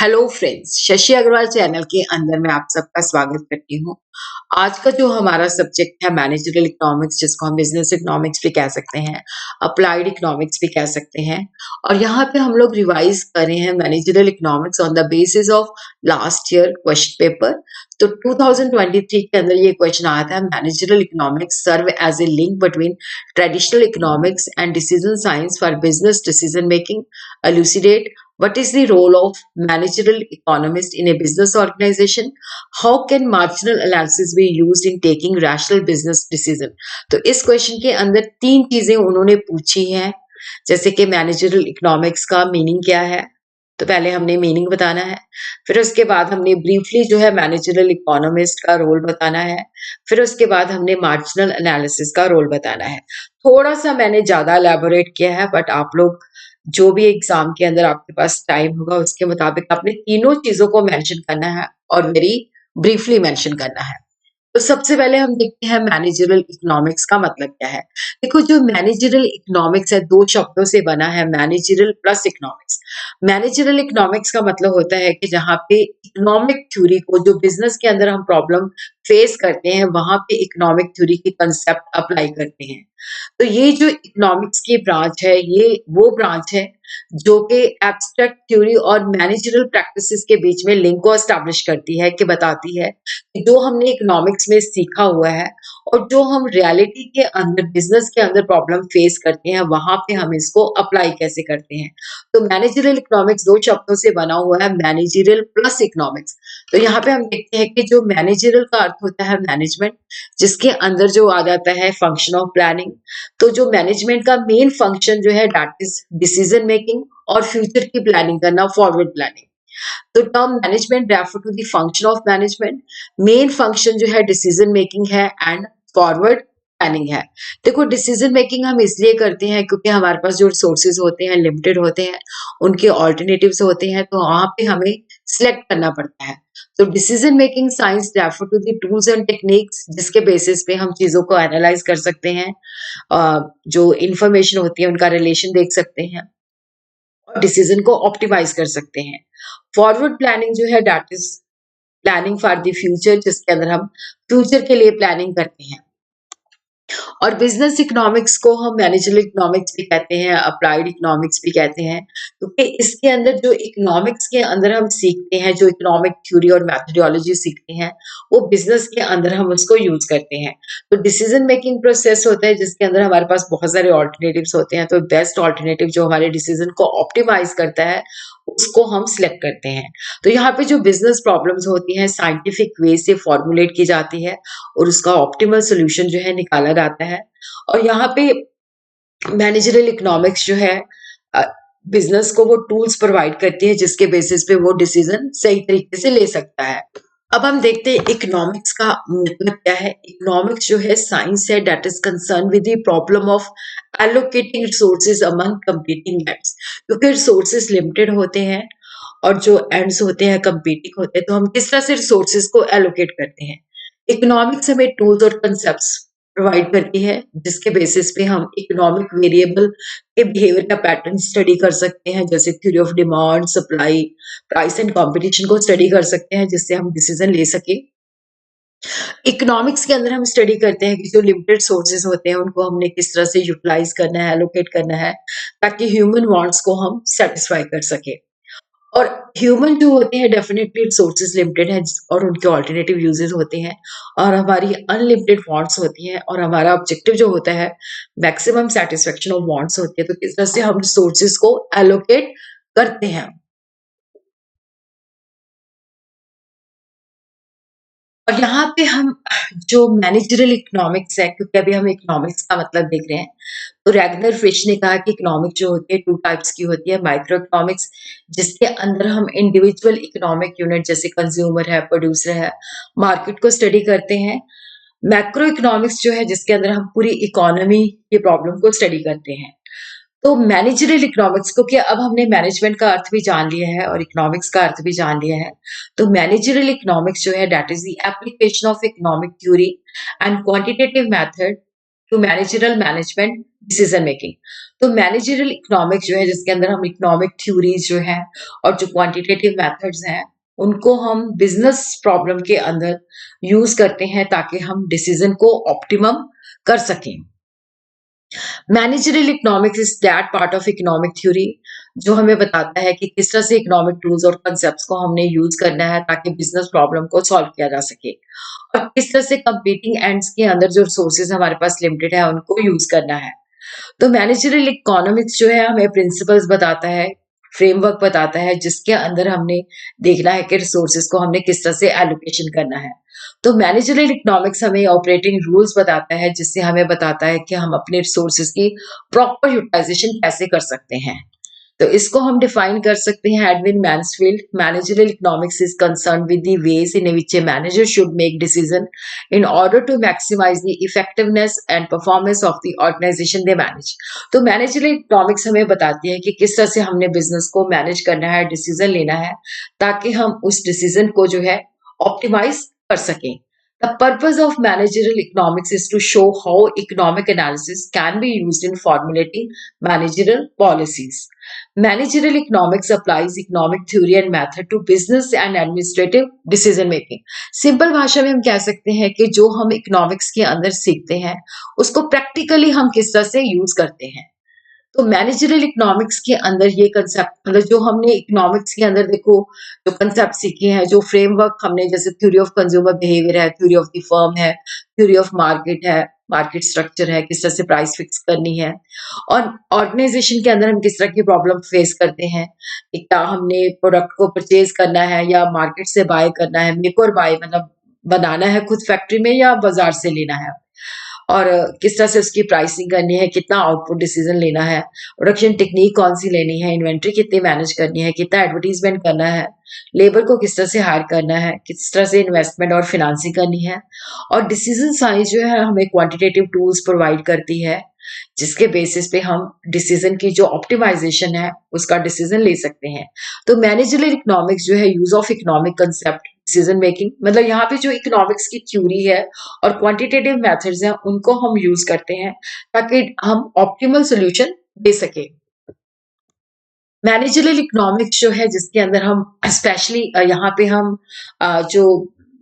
Hello friends, Shashi Agarwal channel के अंदर मैं आप सबका स्वागत करती हूँ। आज का जो हमारा सब्जेक्ट है मैनेजरियल इकोनॉमिक्स, जिसको हम बिजनेस इकोनॉमिक्स भी कह सकते हैं, अप्लाइड इकोनॉमिक्स भी कह सकते हैं। और यहाँ पे हम लोग रिवाइज कर रहे हैं managerial economics on the basis of last year question paper. तो 2023 के अंदर ये क्वेश्चन आया था, managerial economics serve as a link between traditional economics and decision science for business decision making, elucidate what is the role of managerial economist in a business organization? How can marginal analysis be used in taking rational business decision? तो इस question के अंदर तीन चीजें उन्होंने पूछी हैं, जैसे कि मैनेजरियल इकोनॉमिक्स का मीनिंग क्या है। तो पहले हमने मीनिंग बताना है, फिर उसके बाद हमने ब्रीफली जो है मैनेजरियल इकोनॉमिस्ट का रोल बताना है, फिर उसके बाद हमने मार्जिनल एनालिसिस का रोल बताना है। थोड़ा सा मैंने ज्यादा एलैबोरेट किया है, बट आप लोग जो भी एग्जाम के अंदर आपके पास टाइम होगा उसके मुताबिक आपने तीनों चीजों को मेंशन करना है और वेरी ब्रीफली मेंशन करना है। तो सबसे पहले हम देखते हैं मैनेजरियल इकोनॉमिक्स का मतलब क्या है। देखो, जो मैनेजरियल इकोनॉमिक्स है दो शब्दों से बना है, managerial plus economics. Managerial economics का मतलब होता है कि जहाँ पे इकोनॉमिक थ्योरी को, जो बिजनेस के अंदर हम प्रॉब्लम फेस करते हैं, वहां पे इकोनॉमिक थ्योरी की कंसेप्ट अप्लाई करते हैं। तो ये जो इकोनॉमिक्स की ब्रांच है, ये वो ब्रांच है जो कि एब्स्ट्रैक्ट थ्योरी और मैनेजरल प्रैक्टिसेस के बीच में लिंक को एस्टैब्लिश करती है, कि बताती है कि जो हमने इकोनॉमिक्स में सीखा हुआ है और जो हम रियलिटी के अंदर बिजनेस के अंदर प्रॉब्लम फेस करते हैं, वहां पे हम इसको अप्लाई कैसे करते हैं। तो मैनेजरियल इकोनॉमिक्स दो शब्दों से बना हुआ है, मैनेजरियल प्लस इकोनॉमिक्स। तो यहाँ पे हम देखते हैं कि जो मैनेजरियल का अर्थ होता है मैनेजमेंट, जिसके अंदर जो आ जाता है फंक्शन ऑफ प्लानिंग। तो जो मैनेजमेंट का मेन फंक्शन जो है दैट इज डिसीजन मेकिंग और फ्यूचर की प्लानिंग करना, फॉरवर्ड प्लानिंग। तो term management refer to the function of management. Main function जो है डिसीजन मेकिंग है एंड फॉरवर्ड प्लानिंग है। देखो, डिसीजन मेकिंग हम इसलिए करते हैं क्योंकि हमारे पास जो रिसोर्सेज होते हैं लिमिटेड होते हैं, उनके ऑल्टरनेटिव्स होते हैं, तो वहां पे हमें सिलेक्ट करना पड़ता है। तो decision making science refer to the tools and techniques, जिसके बेसिस पे हम चीजों को एनालाइज कर सकते हैं, जो इंफॉर्मेशन होती है उनका रिलेशन देख सकते हैं और डिसीजन को ऑप्टिमाइज कर सकते हैं। फॉरवर्ड प्लानिंग जो है that is planning for the future, जिसके अंदर हम फ्यूचर के लिए प्लानिंग करते हैं। और बिजनेस इकोनॉमिक्स को हम मैनेजरल इकोनॉमिक्स भी कहते हैं, अप्लाइड इकोनॉमिक्स भी कहते हैं, क्योंकि इसके अंदर जो इकोनॉमिक्स के अंदर हम सीखते हैं, जो इकोनॉमिक थ्योरी और मैथोडोलॉजी सीखते हैं, वो बिजनेस के अंदर हम उसको यूज करते हैं। तो डिसीजन मेकिंग प्रोसेस होता है जिसके अंदर हमारे पास बहुत सारे ऑल्टरनेटिव्स होते हैं, तो बेस्ट ऑल्टरनेटिव जो हमारे डिसीजन को ऑप्टिमाइज करता है उसको हम सिलेक्ट करते हैं। तो यहाँ पे जो बिजनेस प्रॉब्लम्स होती हैं साइंटिफिक वे से फॉर्मुलेट की जाती है और उसका ऑप्टिमल सोल्यूशन जो है निकाला जाता है। और यहाँ पे मैनेजरल इकोनॉमिक्स जो है बिजनेस को वो टूल्स प्रोवाइड करती है जिसके बेसिस पे वो डिसीजन सही तरीके से ले सकता है। अब हम देखते हैं इकोनॉमिक्स का मतलब क्या है। इकोनॉमिक्स जो है साइंस है that is concern with the problem of allocating resources among competing ends. क्योंकि रिसोर्सेज लिमिटेड होते हैं और जो एंड्स होते हैं कंपीटिंग होते हैं, तो हम किस तरह से रिसोर्सेज को एलोकेट करते हैं। इकोनॉमिक्स हमें टूल्स और कंसेप्ट्स प्रोवाइड करती है जिसके बेसिस पे हम इकोनॉमिक वेरिएबल के बिहेवियर का पैटर्न स्टडी कर सकते हैं, जैसे theory of demand, supply, price and competition को स्टडी कर सकते हैं, जिससे हम डिसीजन ले सके। इकोनॉमिक्स के अंदर हम स्टडी करते हैं कि जो लिमिटेड सोर्सेज होते हैं उनको हमने किस तरह से यूटिलाइज करना है, एलोकेट करना है, ताकि ह्यूमन वांट्स को हम सेटिस्फाई कर सके। और ह्यूमन जो होते हैं डेफिनेटली रिसोर्सेज लिमिटेड है और उनके ऑल्टरनेटिव यूजेस होते हैं, और हमारी अनलिमिटेड वांट्स होती हैं, और हमारा ऑब्जेक्टिव जो होता है मैक्सिमम सेटिस्फेक्शन ऑफ वांट्स होती है। तो किस तरह से हम रिसोर्सेज को एलोकेट करते हैं। और यहाँ पे हम जो मैनेजरल इकोनॉमिक्स है, क्योंकि अभी हम इकोनॉमिक्स का मतलब देख रहे हैं, तो रैगनर फिश ने कहा कि इकोनॉमिक जो होती है टू टाइप्स की होती है। माइक्रो इकोनॉमिक्स, जिसके अंदर हम इंडिविजुअल इकोनॉमिक यूनिट जैसे कंज्यूमर है, प्रोड्यूसर है, मार्केट को स्टडी करते हैं। मैक्रो इकोनॉमिक्स जो है जिसके अंदर हम पूरी इकोनॉमी की प्रॉब्लम को स्टडी करते हैं। तो मैनेजरियल इकोनॉमिक्स, क्योंकि अब हमने मैनेजमेंट का अर्थ भी जान लिया है और इकोनॉमिक्स का अर्थ भी जान लिया है, तो मैनेजरियल इकोनॉमिक्स जो है that is the application of economic theory and quantitative method to managerial management decision making. तो मैनेजरल इकोनॉमिक्स जो है जिसके अंदर हम इकोनॉमिक थ्योरीज जो है और जो क्वांटिटेटिव मेथड्स हैं उनको हम बिजनेस प्रॉब्लम के अंदर यूज करते हैं ताकि हम डिसीजन को ऑप्टिमम कर सकें। Managerial economics is that part of economic theory जो हमें बताता है कि किस तरह से इकोनॉमिक टूल्स और कंसेप्ट्स को हमने यूज करना है ताकि बिजनेस प्रॉब्लम को सॉल्व किया जा सके और किस तरह से कंपीटिंग एंड्स के अंदर जो रिसोर्सेज हमारे पास लिमिटेड है उनको यूज करना है। तो मैनेजरियल इकोनॉमिक्स जो है हमें प्रिंसिपल्स बताता है, फ्रेमवर्क बताता है जिसके अंदर हमने देखना है कि रिसोर्सेज को हमने किस तरह से एलोकेशन करना है। तो मैनेजरियल इकोनॉमिक्स हमें ऑपरेटिंग रूल्स बताता है जिससे हमें बताता है कि हम अपने रिसोर्सेज की प्रॉपर यूटिलाइजेशन कैसे कर सकते हैं। तो इसको हम डिफाइन कर सकते हैं Edwin Mansfield. Managerial economics is concern with the ways in which a manager should make decision in order to maximise the effectiveness and performance of the organisation they manage. तो मैनेजरियल इकोनॉमिक्स हमें बताती है कि किस तरह से हमने business को मैनेज करना है, डिसीजन लेना है ताकि हम उस डिसीजन को जो है ऑप्टिमाइज कर सकें। The purpose of managerial economics is to show how economic analysis can be used in formulating managerial policies. Managerial economics applies economic theory and method to business and administrative decision making. Simple भाषा में हम कह सकते हैं कि जो हम economics के अंदर सीखते हैं उसको प्रैक्टिकली हम किस तरह से यूज करते हैं। तो मैनेजरियल इकोनॉमिक्स के अंदर ये कंसेप्ट मतलब जो हमने इकोनॉमिक्स के अंदर देखो जो कंसेप्ट सीखे हैं, जो फ्रेमवर्क हमने जैसे थ्योरी ऑफ कंज्यूमर बिहेवियर है, थ्योरी ऑफ द फर्म है, थ्योरी ऑफ मार्केट है, मार्केट स्ट्रक्चर है, किस तरह से प्राइस फिक्स करनी है और ऑर्गेनाइजेशन के अंदर हम किस तरह की प्रॉब्लम फेस करते हैं कि क्या हमने प्रोडक्ट को परचेज करना है या मार्केट से बाय करना है, मेक और बाय मतलब बनाना है खुद फैक्ट्री में या बाजार से लेना है और किस तरह से उसकी प्राइसिंग करनी है, कितना आउटपुट डिसीजन लेना है, प्रोडक्शन टेक्निक कौन सी लेनी है, इन्वेंट्री कितनी मैनेज करनी है, कितना एडवर्टीजमेंट करना है, लेबर को किस तरह से हायर करना है, किस तरह से इन्वेस्टमेंट और फिनेंसिंग करनी है और डिसीजन साइंस जो है हमें क्वांटिटेटिव टूल्स प्रोवाइड करती है जिसके बेसिस पे हम डिसीजन की जो ऑप्टिमाइजेशन है उसका डिसीजन ले सकते हैं। तो मैनेजरियल इकोनॉमिक्स जो है use of economic concept decision making मतलब यहाँ पे जो इकोनॉमिक्स की थ्योरी है और क्वांटिटेटिव मेथड्स हैं उनको हम यूज करते हैं ताकि हम ऑप्टिमल सोल्यूशन दे सके। मैनेजरियल इकोनॉमिक्स जो है जिसके अंदर हम स्पेशली यहाँ पे हम जो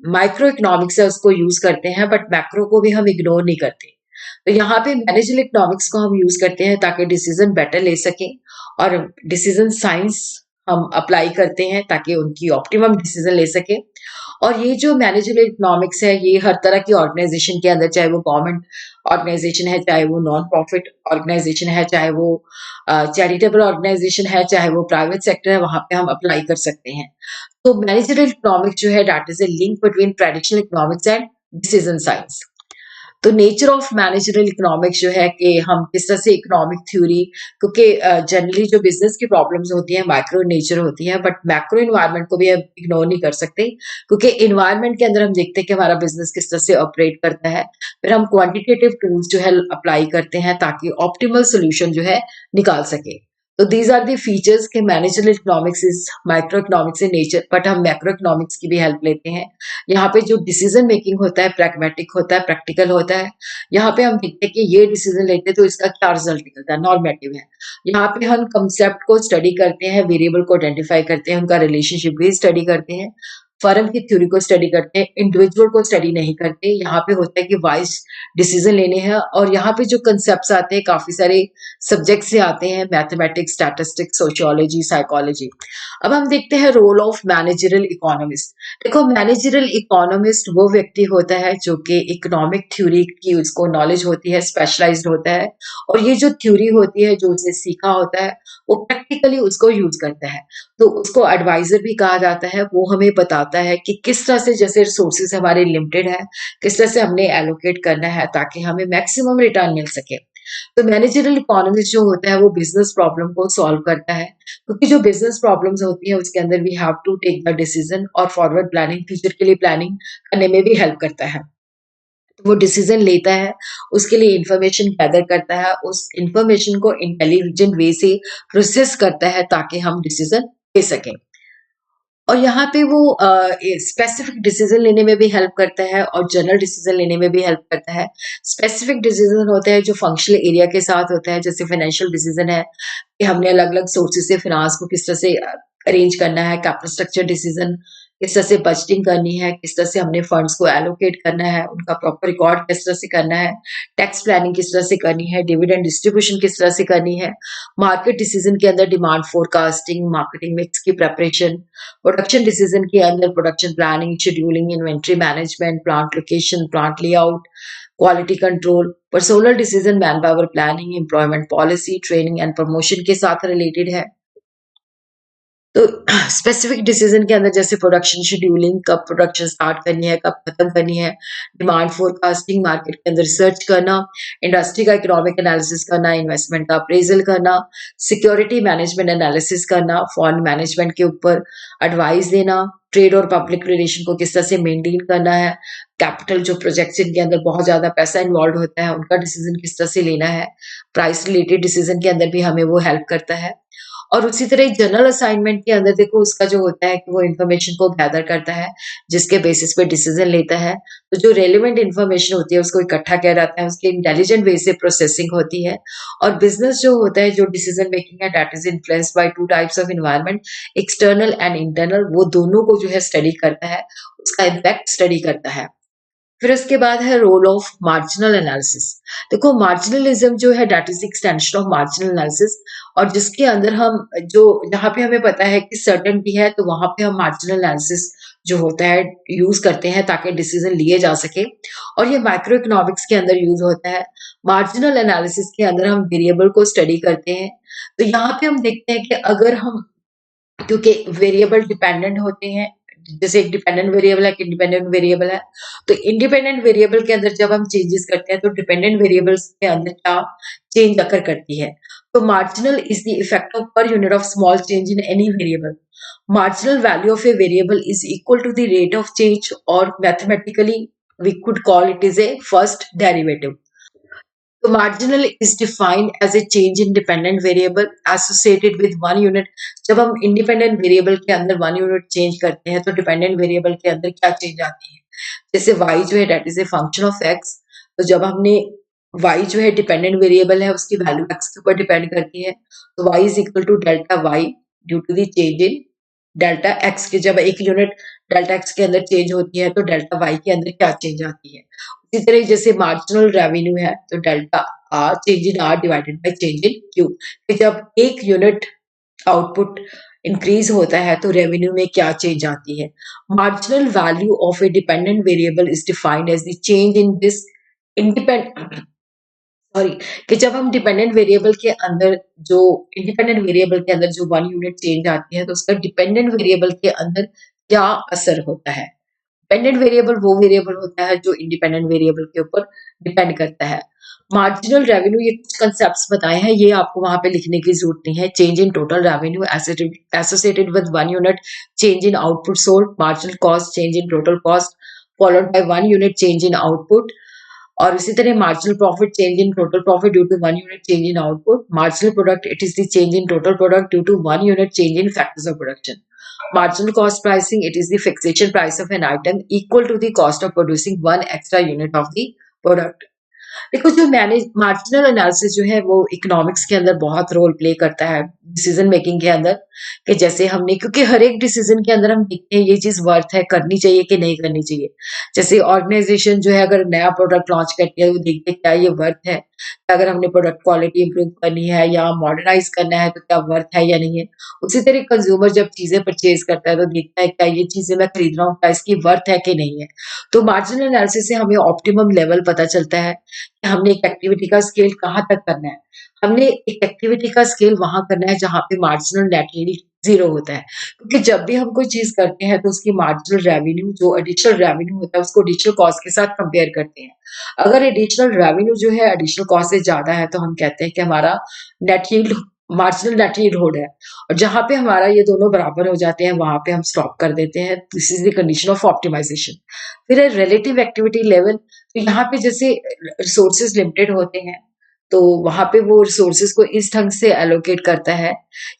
माइक्रो इकोनॉमिक्स है उसको यूज करते हैं बट मैक्रो को भी हम इग्नोर नहीं करते। तो यहाँ पे मैनेजरियल इकोनॉमिक्स को हम यूज करते हैं ताकि डिसीजन बेटर ले सकें और डिसीजन साइंस हम अप्लाई करते हैं ताकि उनकी ऑप्टिमम डिसीजन ले सके। और ये जो मैनेजरियल इकोनॉमिक्स है ये हर तरह की ऑर्गेनाइजेशन के अंदर चाहे वो गवर्नमेंट ऑर्गेनाइजेशन है, चाहे वो नॉन प्रॉफिट ऑर्गेनाइजेशन है, चाहे वो चैरिटेबल ऑर्गेनाइजेशन है, चाहे वो प्राइवेट सेक्टर है, वहां पे हम अप्लाई कर सकते हैं। तो मैनेजरियल इकोनॉमिक्स जो है that is a link between traditional economics and decision science. तो नेचर ऑफ मैनेजरियल इकोनॉमिक्स जो है कि हम किस तरह से इकोनॉमिक थ्योरी क्योंकि जनरली जो बिजनेस की प्रॉब्लम्स होती हैं माइक्रो नेचर होती हैं बट मैक्रो इन्वायरमेंट को भी हम इग्नोर नहीं कर सकते क्योंकि इन्वायरमेंट के अंदर हम देखते हैं कि हमारा बिजनेस किस तरह से ऑपरेट करता है फिर हम क्वांटिटेटिव टूल्स जो है अप्लाई करते हैं ताकि ऑप्टिमल सोल्यूशन जो है निकाल सके। तो दीज आर दी फीचर्स के managerial economics is micro economics in nature but हम मैक्रो इकोनॉमिक्स की भी हेल्प लेते हैं। यहाँ पे जो डिसीजन मेकिंग होता है प्रैग्मेटिक होता है, प्रैक्टिकल होता है। यहाँ पे हम देखते हैं कि ये डिसीजन लेते हैं तो इसका क्या रिजल्ट निकलता है, नॉर्मेटिव है। यहाँ पे हम कंसेप्ट को स्टडी करते हैं, वेरिएबल को आइडेंटिफाई करते हैं, उनका रिलेशनशिप भी स्टडी करते हैं, फर्म की थ्योरी को स्टडी करते हैं, इंडिविजुअल को स्टडी नहीं करते। यहाँ पे होता है कि वाइज डिसीजन लेने हैं और यहाँ पे जो कंसेप्ट आते हैं काफी सारे सब्जेक्ट से आते हैं, मैथमेटिक्स, स्टैटिस्टिक्स, सोशियोलॉजी, साइकोलॉजी। अब हम देखते हैं रोल ऑफ मैनेजरियल इकोनॉमिस्ट। देखो मैनेजरियल इकोनॉमिस्ट वो व्यक्ति होता है जो कि इकोनॉमिक थ्योरी की उसको नॉलेज होती है, स्पेशलाइज्ड होता है और ये जो थ्योरी होती है जो उसने सीखा होता है वो प्रैक्टिकली उसको यूज करता है। तो उसको एडवाइजर भी कहा जाता है। वो हमें बताता है कि किस तरह से जैसे रिसोर्सेज हमारे लिमिटेड है किस तरह से हमने एलोकेट करना है ताकि हमें मैक्सिमम रिटर्न मिल सके। तो मैनेजरियल इकोनॉमिस्ट जो होता है वो बिजनेस प्रॉब्लम को सॉल्व करता है क्योंकि जो बिजनेस प्रॉब्लम्स होती है उसके अंदर we have to take the decision और फॉरवर्ड प्लानिंग फ्यूचर के लिए प्लानिंग करने में भी हेल्प करता है। तो वो डिसीजन लेता है, उसके लिए इंफॉर्मेशन गैदर करता है, उस इंफॉर्मेशन को इंटेलिजेंट वे से प्रोसेस करता है ताकि हम डिसीजन ले सकें। और यहाँ पे वो स्पेसिफिक डिसीजन लेने में भी हेल्प करता है और जनरल डिसीजन लेने में भी हेल्प करता है। स्पेसिफिक डिसीजन होता है जो फंक्शनल एरिया के साथ होता है, जैसे फाइनेंशियल डिसीजन है कि हमने अलग-अलग सोर्सेस से फाइनेंस को किस तरह से अरेंज करना है, कैपिटल स्ट्रक्चर डिसीजन किस तरह से बजटिंग करनी है, किस तरह से हमने फंड्स को एलोकेट करना है, उनका प्रॉपर रिकॉर्ड किस तरह से करना है, टैक्स प्लानिंग किस तरह से करनी है, डिविडेंड डिस्ट्रीब्यूशन किस तरह से करनी है, मार्केट डिसीजन के अंदर डिमांड फोरकास्टिंग, मार्केटिंग मिक्स की प्रिपरेशन, प्रोडक्शन डिसीजन के अंदर production planning, scheduling, inventory management, plant location, plant layout, quality control, personnel decision, man power planning, employment policy, training and promotion के साथ रिलेटेड है। तो specific decision के अंदर जैसे प्रोडक्शन शेड्यूलिंग, कब प्रोडक्शन स्टार्ट करनी है, कब खत्म करनी है, डिमांड फोरकास्टिंग, मार्केट के अंदर रिसर्च करना, इंडस्ट्री का इकोनॉमिक एनालिसिस करना, इन्वेस्टमेंट का अप्रेजल करना, सिक्योरिटी मैनेजमेंट एनालिसिस करना, फंड मैनेजमेंट के ऊपर एडवाइस देना, ट्रेड और पब्लिक रिलेशन को किस तरह से मेंटेन करना है, कैपिटल जो प्रोजेक्ट्स के अंदर बहुत ज्यादा पैसा इन्वॉल्व होता है उनका डिसीजन किस तरह से लेना है, प्राइस रिलेटेड डिसीजन के अंदर भी हमें वो हेल्प करता है। और उसी तरह जनरल असाइनमेंट के अंदर देखो उसका जो होता है कि वो इन्फॉर्मेशन को गैदर करता है जिसके बेसिस पे डिसीजन लेता है। तो जो रेलेवेंट इन्फॉर्मेशन होती है उसको इकट्ठा किया जाता है, उसकी इंटेलिजेंट वे से प्रोसेसिंग होती है। और बिजनेस जो होता है, जो डिसीजन मेकिंग है, that is influenced by two types of environment, external and internal. वो दोनों को जो है स्टडी करता है, उसका इम्पैक्ट स्टडी करता है। फिर उसके बाद है रोल ऑफ मार्जिनल एनालिसिस। देखो मार्जिनलिज्म जो है that is extension of marginal analysis, और जिसके अंदर हम जो जहाँ पे हमें पता है कि सर्टेनिटी है तो वहां पे हम मार्जिनल एनालिसिस जो होता है यूज करते हैं ताकि डिसीजन लिए जा सके। और ये माइक्रो इकोनॉमिक्स के अंदर यूज होता है। मार्जिनल एनालिसिस के अंदर हम वेरिएबल को स्टडी करते हैं। तो यहाँ पे हम देखते हैं कि अगर हम, क्योंकि वेरिएबल डिपेंडेंट होते हैं, जैसे एक डिपेंडेंट वेरिएबल है, एक इंडिपेंडेंट वेरिएबल है। तो इंडिपेंडेंट वेरिएबल के अंदर जब हम चेंजेस करते हैं तो डिपेंडेंट वेरिएबल्स के अंदर क्या चेंज अकर करती है। तो marginal is the effect of per unit of small change in any variable. Marginal value of a variable is equal to the rate of change, or mathematically we could call it is a first derivative. So marginal is defined as a change in dependent variable associated with one unit. जब हम independent variable के अंदर one unit change करते हैं तो dependent variable के अंदर क्या change आती है। जैसे y जो है that is a function of x। तो जब हमने y जो है dependent variable है उसकी value x के ऊपर depend करती है, तो y is equal to delta y due to the change in delta x की। जब एक यूनिट डेल्टा एक्स के अंदर चेंज होती है तो डेल्टा वाई के अंदर क्या चेंज आती है। उसी तरह जैसे मार्जिनल रेवेन्यू है तो delta R change in are divided by change in Q. कि जब एक यूनिट आउटपुट इंक्रीज होता है तो रेवेन्यू में क्या चेंज आती है। Marginal value of a dependent variable is defined as the change in this independent, sorry, कि जब हम डिपेंडेंट वेरिएबल के अंदर जो इंडिपेंडेंट वेरिएबल के अंदर जो वन यूनिट चेंज आती है तो उसका डिपेंडेंट वेरिएबल के अंदर क्या असर होता है। डिपेंडेंट वेरिएबल वो वेरिएबल होता है जो इंडिपेंडेंट वेरिएबल के ऊपर डिपेंड करता है। मार्जिनल रेवेन्यू, ये कुछ कंसेप्ट्स बताए हैं, ये आपको वहां पे लिखने की जरूरत नहीं है। Change in total revenue associated with one unit change in output sold, marginal cost change in total cost followed by one unit change in output. और इसी तरह marginal profit change in total profit due to one unit change in output. Marginal product it is the change in total product due to one unit change in factors of production. Marginal cost pricing, it is the fixation price of an item equal to the cost of producing one extra unit of the product. देखो जो manage marginal analysis जो है वो economics के अंदर बहुत role play करता है डिसीजन मेकिंग के अंदर। कि जैसे हमने, क्योंकि हर एक डिसीजन के अंदर हम देखते हैं ये चीज वर्थ है, करनी चाहिए कि नहीं करनी चाहिए। जैसे ऑर्गेनाइजेशन जो है अगर नया प्रोडक्ट लॉन्च करती है वो देखते हैं क्या ये वर्थ है, अगर हमने प्रोडक्ट क्वालिटी इंप्रूव करनी है या मॉडर्नाइज करना है तो क्या वर्थ है या नहीं है। उसी तरह कंज्यूमर जब चीजें परचेज करता है तो देखता है क्या ये चीजें मैं खरीद रहा हूँ क्या इसकी वर्थ है कि नहीं है। तो मार्जिनल एनालिसिस से हमें ऑप्टिमम लेवल पता चलता है कि हमने एक एक्टिविटी का स्केल कहाँ तक करना है। हमने एक एक्टिविटी का स्केल वहां करना है जहां पे मार्जिनल नेट यील्ड जीरो होता है, क्योंकि जब भी हम कोई चीज करते हैं तो उसकी मार्जिनल रेवेन्यू जो एडिशनल रेवेन्यू होता है उसको एडिशनल कॉस्ट के साथ कंपेयर करते हैं। अगर एडिशनल रेवेन्यू जो है एडिशनल कॉस्ट से ज्यादा है तो हम कहते हैं कि हमारा net yield, marginal net yield hold है। और जहां पे हमारा ये दोनों बराबर हो जाते हैं वहां पे हम स्टॉप कर देते हैं। This is the condition of optimisation. फिर है रिलेटिव एक्टिविटी लेवल। तो यहाँ पे जैसे रिसोर्सेज लिमिटेड होते हैं तो वहाँ पे वो रिसोर्सेज़ को इस ढंग से एलोकेट करता है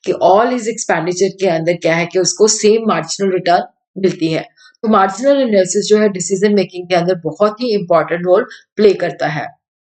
कि ऑल हिज़ एक्सपेंडिचर के अंदर क्या है कि उसको सेम मार्जिनल रिटर्न मिलती है। तो मार्जिनल एनालिसिस जो है डिसीज़न मेकिंग के अंदर बहुत ही इम्पोर्टेंट रोल प्ले करता है।